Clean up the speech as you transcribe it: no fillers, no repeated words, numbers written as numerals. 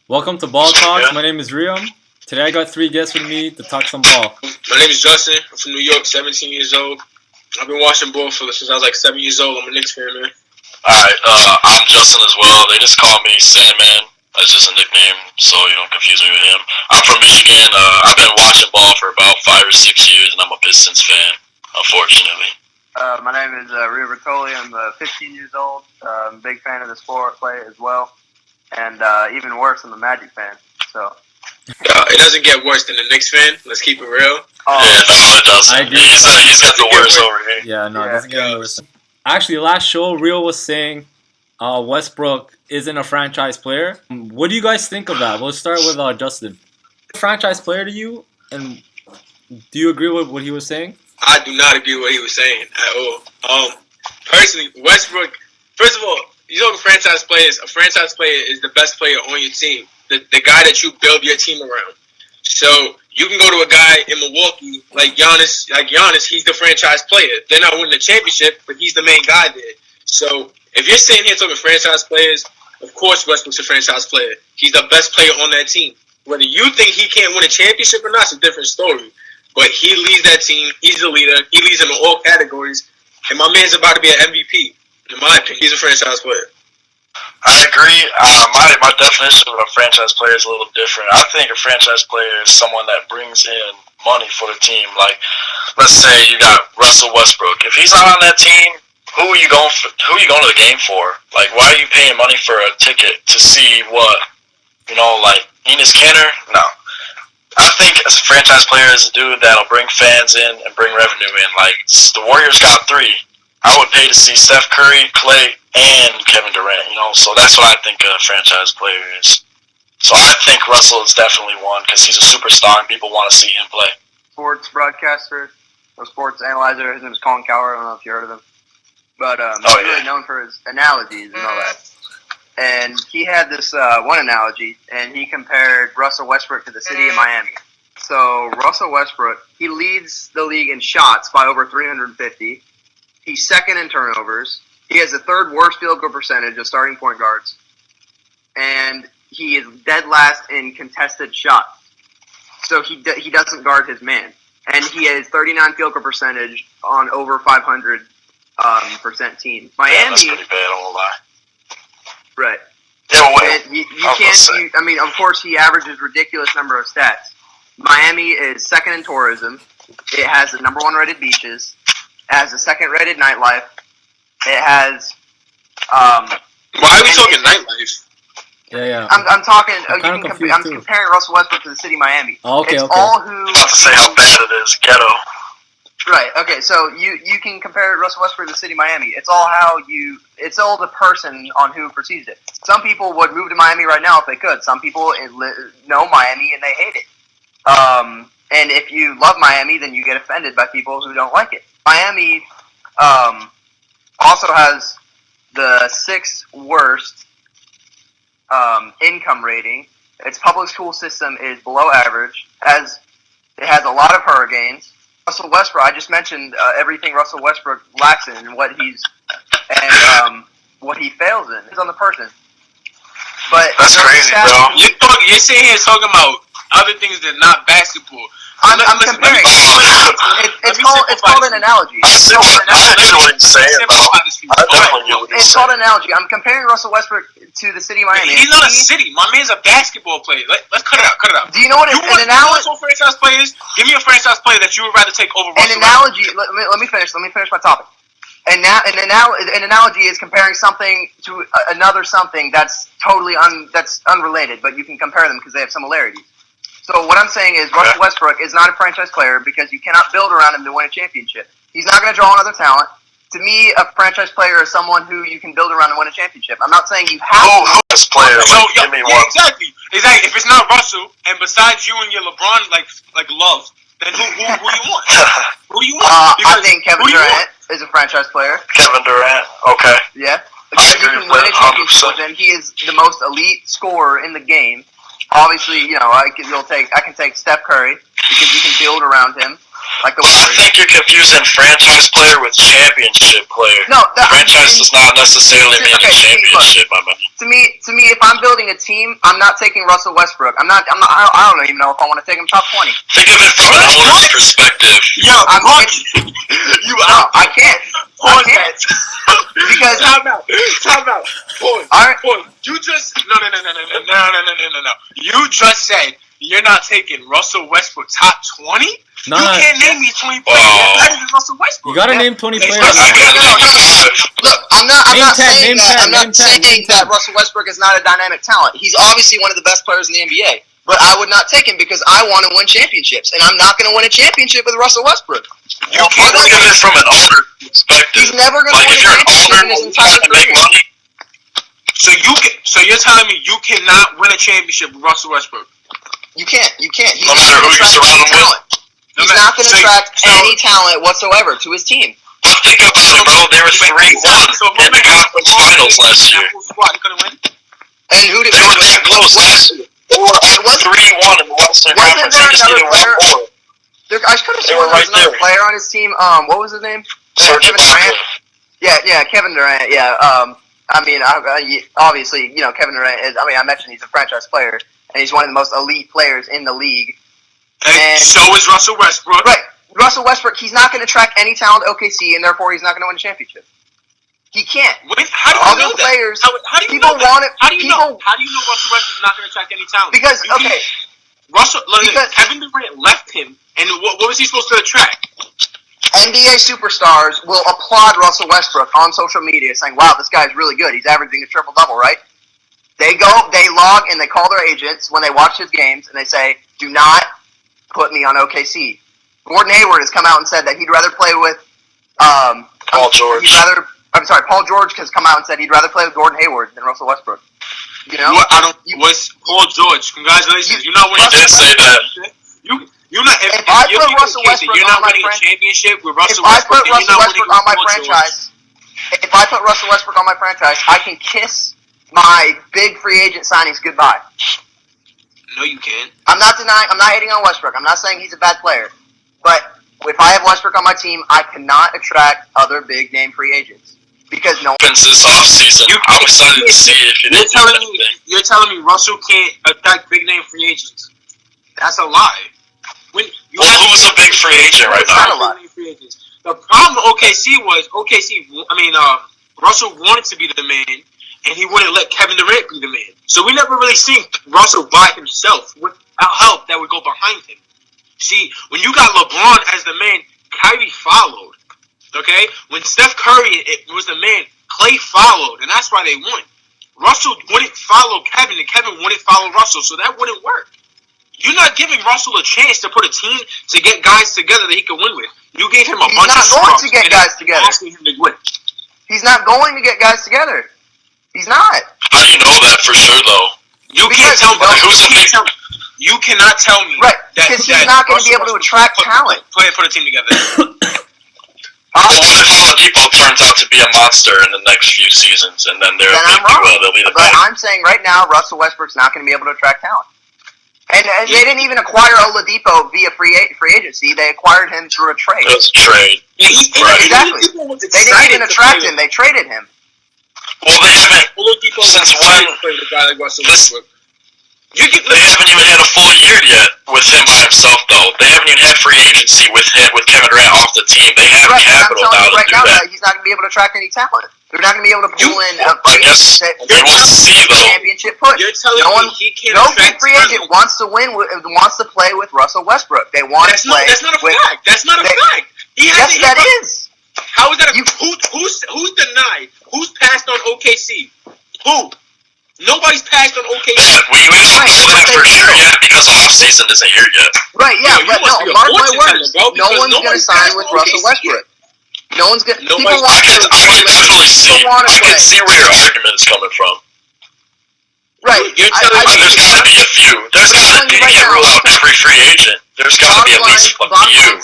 Welcome to Ball Talks. My name is Riam. Today I got three guests with me to talk some ball. My name is Justin. I'm from New York, 17 years old. I've been watching ball since I was like 7 years old. I'm a Knicks fan, man. Alright, I'm Justin as well. They just call me Sandman. That's just a nickname, so you don't confuse me with him. I'm from Michigan. I've been watching ball for about 5 or 6 years, and I'm a Pistons fan, unfortunately. My name is Ria Riccoli. I'm 15 years old. I'm a big fan of the sport, play it as well. And even worse, I'm a Magic fan. So It doesn't get worse than the Knicks fan. Let's keep it real. Yeah, no, it doesn't. I agree. He's got the worst over here. Yeah, no, it doesn't get any worse. Actually, last show, Rio was saying Westbrook isn't a franchise player. What do you guys think of that? We'll start with Justin. Franchise player to you, and do you agree with what he was saying? I do not agree with what he was saying at all. Personally, Westbrook, first of all, you know franchise players, a franchise player is the best player on your team. The guy that you build your team around. So you can go to a guy in Milwaukee like Giannis. He's the franchise player. They're not winning the championship, but he's the main guy there. So if you're sitting here talking franchise players, of course Westbrook's a franchise player. He's the best player on that team. Whether you think he can't win a championship or not, it's a different story. But he leads that team. He's the leader. He leads them in all categories. And my man's about to be an MVP. In my opinion, he's a franchise player. I agree. My definition of a franchise player is a little different. I think a franchise player is someone that brings in money for the team. Like, let's say you got Russell Westbrook. If he's not on that team, who are you going to the game for? Like, why are you paying money for a ticket to see what? Like Enes Kanter? No. I think as a franchise player is a dude that'll bring fans in and bring revenue in. Like, the Warriors got 3. I would pay to see Steph Curry, Klay, and Kevin Durant, So that's what I think a franchise player is. So I think Russell is definitely one because he's a superstar and people want to see him play. sports broadcaster, or sports analyzer. His name is Colin Cowher. I don't know if you heard of him. But he's really known for his analogies and all that. And he had this one analogy, and he compared Russell Westbrook to the city of Miami. So Russell Westbrook, he leads the league in shots by over 350. He's second in turnovers. He has the third worst field goal percentage of starting point guards. And he is dead last in contested shots. So he doesn't guard his man. And he has 39 field goal percentage on over 500 percent team. Miami, yeah, that's pretty bad, I won't lie. Right. Yeah, wait. You can't. Of course, he averages ridiculous number of stats. Miami is second in tourism. It has the number 1 rated beaches. It has the second rated nightlife. It has. Why are we talking nightlife? Yeah. I'm talking. I'm confused too. comparing Russell Westbrook to the city of Miami. Oh, okay, it's okay. all who. Not to say how bad it is, ghetto. Right. Okay. So you can compare Russell Westbrook to the city of Miami. It's all It's all the person on who perceives it. Some people would move to Miami right now if they could. Some people know Miami and they hate it. And if you love Miami, then you get offended by people who don't like it. Miami also has the 6th worst income rating. Its public school system is below average. It has a lot of hurricanes. Russell Westbrook, I just mentioned everything Russell Westbrook lacks in and what he fails in. It's on the person. But that's crazy, bro. You're sitting here talking about other things that are not basketball. I'm comparing. It's called an analogy. I see what you're saying, though. It's called an analogy. I'm comparing Russell Westbrook to the city of Miami. He's not a city. My man's a basketball player. Let's cut it out. Do you know what an analogy? Franchise players? Give me a franchise player that you would rather take over Russell. An analogy. Let me finish. Let me finish my topic. An analogy is comparing something to another something that's totally unrelated, but you can compare them because they have similarities. So what I'm saying is Russell Westbrook is not a franchise player because you cannot build around him to win a championship. He's not going to draw on other talent. To me, a franchise player is someone who you can build around and win a championship. I'm not saying you have to. Who's player? Give me one. Exactly. If it's not Russell, and besides you and your LeBron like love, then who do you want? Who do you want? I think Kevin Durant is a franchise player. Kevin Durant. Okay. Yeah. I Because you agree can with win a that, championship with him. He is the most elite scorer in the game. Obviously, I can take Steph Curry because you can build around him. Like the But I think you're confusing franchise player with championship player. No, franchise does not necessarily mean a championship. To me, if I'm building a team, I'm not taking Russell Westbrook. I don't even know if I want to take him top 20. Think of it from an owner's perspective. Yo, I can't. Pause I can't. Because time out. Pause. All right. Pause. You just no. You just said you're not taking Russell Westbrook top 20. No, you can't name me 20 players better than Russell Westbrook. You gotta name 20 players. Look, I'm not saying name that Russell Westbrook is not a dynamic talent. He's obviously one of the best players in the NBA. But I would not take him because I want to win championships, and I'm not going to win a championship with Russell Westbrook. You can't look at it from an owner perspective. He's never going to win a championship in his entire career. So you're telling me you cannot win a championship with Russell Westbrook? You can't. He's no not matter going who to you attract surround any him talent. He's not going to attract any talent whatsoever to his team. But think about it, bro. They were 3-1 in the conference finals last year. And who did they were that close last year? 3-1 in the Western Conference. They just needed one more. I could have sworn there was another player on his team. What was his name? Kevin Durant. Yeah, Kevin Durant. Yeah. Obviously, Kevin Durant is. I mentioned he's a franchise player, and he's one of the most elite players in the league. And so is Russell Westbrook. Right. Russell Westbrook, he's not going to attract any talent to OKC, and therefore he's not going to win a championship. He can't. How do you know that? Players, how do you know Russell Westbrook's not going to attract any talent? Because, Kevin Durant left him, and what was he supposed to attract? NBA superstars will applaud Russell Westbrook on social media, saying, "Wow, this guy's really good. He's averaging a triple-double, right?" They log, and they call their agents when they watch his games, and they say, "Do not put me on OKC." Gordon Hayward has come out and said that he'd rather play with Paul George. Paul George has come out and said he'd rather play with Gordon Hayward than Russell Westbrook. You know? Was Paul George? Congratulations. You're not winning. He did say that. You're not. If I put Russell Westbrook you're on not my winning a championship with Russell Westbrook. Westbrook. If I put Russell Westbrook on my franchise, I can kiss my big free agent signings goodbye. No, you can't. I'm not hating on Westbrook. I'm not saying he's a bad player. But if I have Westbrook on my team, I cannot attract other big name free agents because no one. This offseason, I'm excited to see if you're telling me Russell can't attract big name free agents. That's a lie. Who's a big free agent right now? The problem with OKC was Russell wanted to be the man, and he wouldn't let Kevin Durant be the man. So we never really seen Russell by himself without help that would go behind him. See, when you got LeBron as the man, Kyrie followed. Okay? When Steph Curry was the man, Klay followed, and that's why they won. Russell wouldn't follow Kevin, and Kevin wouldn't follow Russell, so that wouldn't work. You're not giving Russell a chance to put a team to get guys together that he could win with. You gave him a bunch of scrubs. He's not going to get guys together. Asking him to win. He's not going to get guys together. He's not. How do you know that for sure, though? You can't tell me. You cannot tell me. Right, because he's not going to be able to attract talent. Put a team together. What if Oladipo turns out to be a monster in the next few seasons, and then they'll be the best? But I'm saying right now, Russell Westbrook's not going to be able to attract talent. And they didn't even acquire Oladipo via free agency. They acquired him through a trade. It was a trade. Exactly. They didn't even attract him. They traded him. Well, they haven't. Since when? They haven't even had a full year yet with him by himself, though. They haven't even had free agency with Kevin Durant off the team. They have capital now to do that. He's not going to be able to attract any talent. They're not going to be able to pull in a free championship push. No big free agent wants to play with Russell Westbrook. They want to play. That's not a fact. That's not a fact. Yes, that is. How is that? Who's denied? Who's passed on OKC? Who? Nobody's passed on OKC. We don't know that for sure yet because the offseason isn't here yet. Right, yeah, but mark my words. No one's going to sign with Russell Westbrook. No one's going to. I can definitely see. I can see where your argument is coming from. Right. There's got to be a few. You can't rule out every free agent. There's got to be at least a few.